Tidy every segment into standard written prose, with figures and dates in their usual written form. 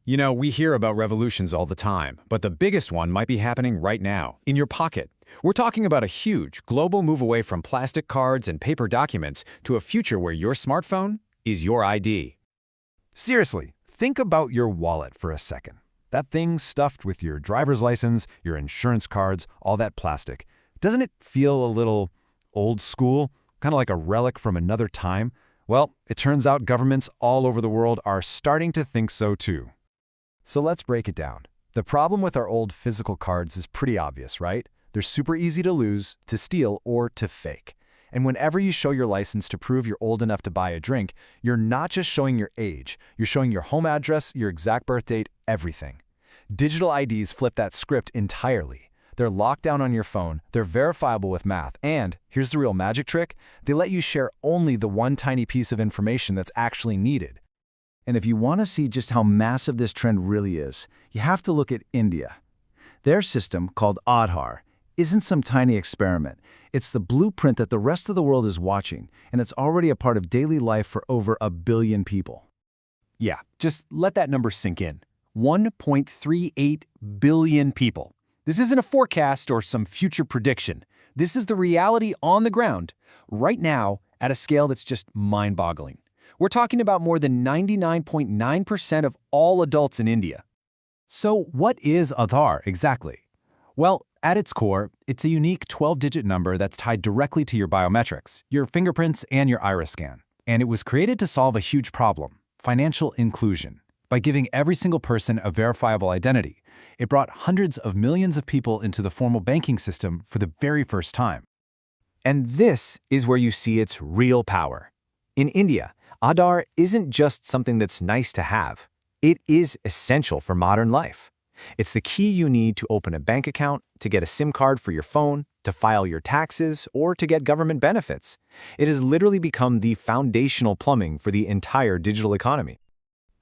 You know, we hear about revolutions all the time, but the biggest one might be happening right now, in your pocket. We're talking about a huge, global move away from plastic cards and paper documents to a future where your smartphone is your ID. Seriously, think about your wallet for a second. That thing stuffed with your driver's license, your insurance cards, all that plastic. Doesn't it feel a little old school? Kind of like a relic from another time? Well, it turns out governments all over the world are starting to think so too. So let's break it down. The problem with our old physical cards is pretty obvious, right? They're super easy to lose, to steal, or to fake. And whenever you show your license to prove you're old enough to buy a drink, you're not just showing your age, you're showing your home address, your exact birth date, everything. Digital IDs flip that script entirely. They're locked down on your phone, they're verifiable with math, and, here's the real magic trick, they let you share only the one tiny piece of information that's actually needed. And if you want to see just how massive this trend really is, you have to look at India. Their system, called AADHAR, isn't some tiny experiment. It's the blueprint that the rest of the world is watching, and it's already a part of daily life for over 1 billion people. Yeah, just let that number sink in. 1.38 billion people. This isn't a forecast or some future prediction. This is the reality on the ground, right now, at a scale that's just mind-boggling. We're talking about more than 99.9% of all adults in India. So what is AADHAR exactly? Well, at its core, it's a unique 12-digit number that's tied directly to your biometrics, your fingerprints, and your iris scan. And it was created to solve a huge problem, financial inclusion. By giving every single person a verifiable identity, it brought hundreds of millions of people into the formal banking system for the very first time. And this is where you see its real power. In India, AADHAR isn't just something that's nice to have. It is essential for modern life. It's the key you need to open a bank account, to get a SIM card for your phone, to file your taxes, or to get government benefits. It has literally become the foundational plumbing for the entire digital economy.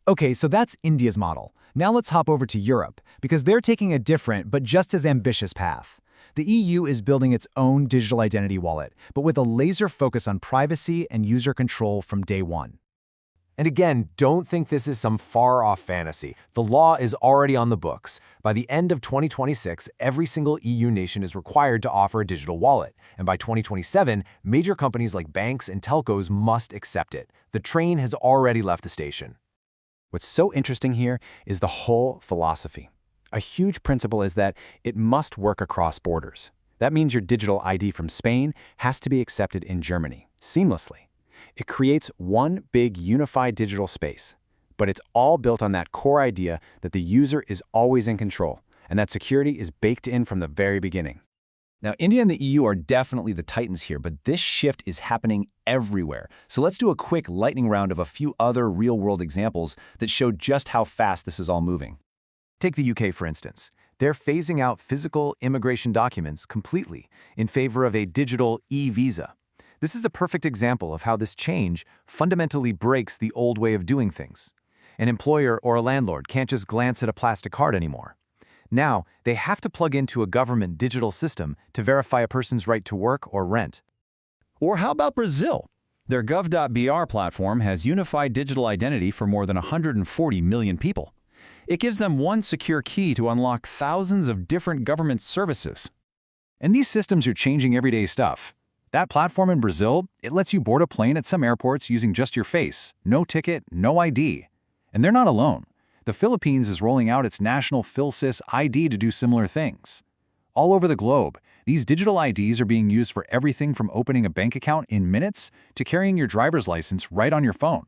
Okay, so that's India's model. Now let's hop over to Europe, because they're taking a different but just as ambitious path. The EU is building its own digital identity wallet, but with a laser focus on privacy and user control from day one. And again, don't think this is some far-off fantasy. The law is already on the books. By the end of 2026, every single EU nation is required to offer a digital wallet. And by 2027, major companies like banks and telcos must accept it. The train has already left the station. What's so interesting here is the whole philosophy. A huge principle is that it must work across borders. That means your digital ID from Spain has to be accepted in Germany, seamlessly. It creates one big unified digital space, but it's all built on that core idea that the user is always in control, and that security is baked in from the very beginning. Now, India and the EU are definitely the titans here, but this shift is happening everywhere. So let's do a quick lightning round of a few other real-world examples that show just how fast this is all moving. Take the UK, for instance. They're phasing out physical immigration documents completely in favor of a digital e-visa. This is a perfect example of how this change fundamentally breaks the old way of doing things. An employer or a landlord can't just glance at a plastic card anymore. Now, they have to plug into a government digital system to verify a person's right to work or rent. Or how about Brazil? Their Gov.br platform has unified digital identity for more than 140 million people. It gives them one secure key to unlock thousands of different government services. And these systems are changing everyday stuff. That platform in Brazil, it lets you board a plane at some airports using just your face. No ticket, no ID. And they're not alone. The Philippines is rolling out its national PhilSys ID to do similar things. All over the globe, these digital IDs are being used for everything from opening a bank account in minutes to carrying your driver's license right on your phone.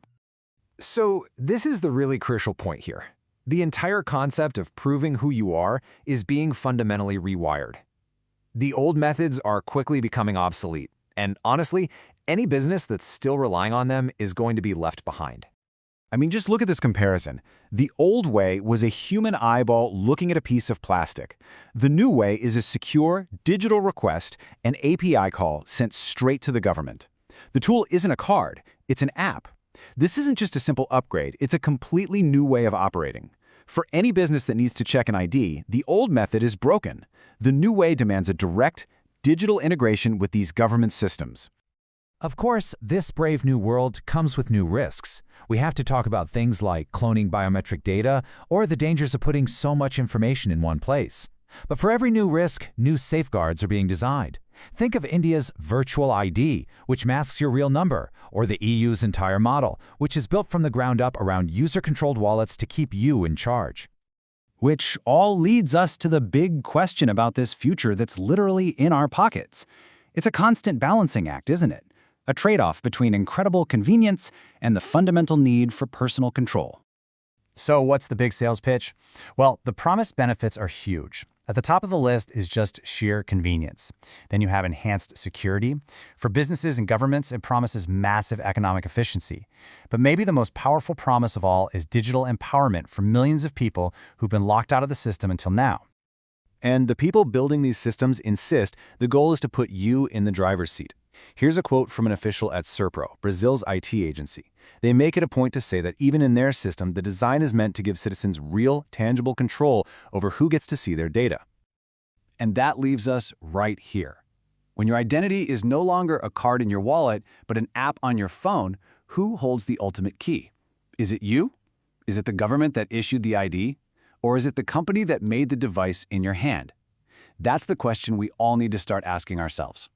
So this is the really crucial point here. The entire concept of proving who you are is being fundamentally rewired. The old methods are quickly becoming obsolete, and honestly, any business that's still relying on them is going to be left behind. I mean, just look at this comparison. The old way was a human eyeball looking at a piece of plastic. The new way is a secure digital request, an API call sent straight to the government. The tool isn't a card, it's an app. This isn't just a simple upgrade, it's a completely new way of operating. For any business that needs to check an ID, the old method is broken. The new way demands a direct, digital integration with these government systems. Of course, this brave new world comes with new risks. We have to talk about things like cloning biometric data or the dangers of putting so much information in one place. But for every new risk, new safeguards are being designed. Think of India's virtual ID, which masks your real number, or the EU's entire model, which is built from the ground up around user-controlled wallets to keep you in charge. Which all leads us to the big question about this future that's literally in our pockets. It's a constant balancing act, isn't it? A trade-off between incredible convenience and the fundamental need for personal control. So what's the big sales pitch? Well, the promised benefits are huge. At the top of the list is just sheer convenience. Then you have enhanced security. For businesses and governments, it promises massive economic efficiency. But maybe the most powerful promise of all is digital empowerment for millions of people who've been locked out of the system until now. And the people building these systems insist the goal is to put you in the driver's seat. Here's a quote from an official at Serpro, Brazil's IT agency. They make it a point to say that even in their system, the design is meant to give citizens real, tangible control over who gets to see their data. And that leaves us right here. When your identity is no longer a card in your wallet, but an app on your phone, who holds the ultimate key? Is it you? Is it the government that issued the ID? Or is it the company that made the device in your hand? That's the question we all need to start asking ourselves.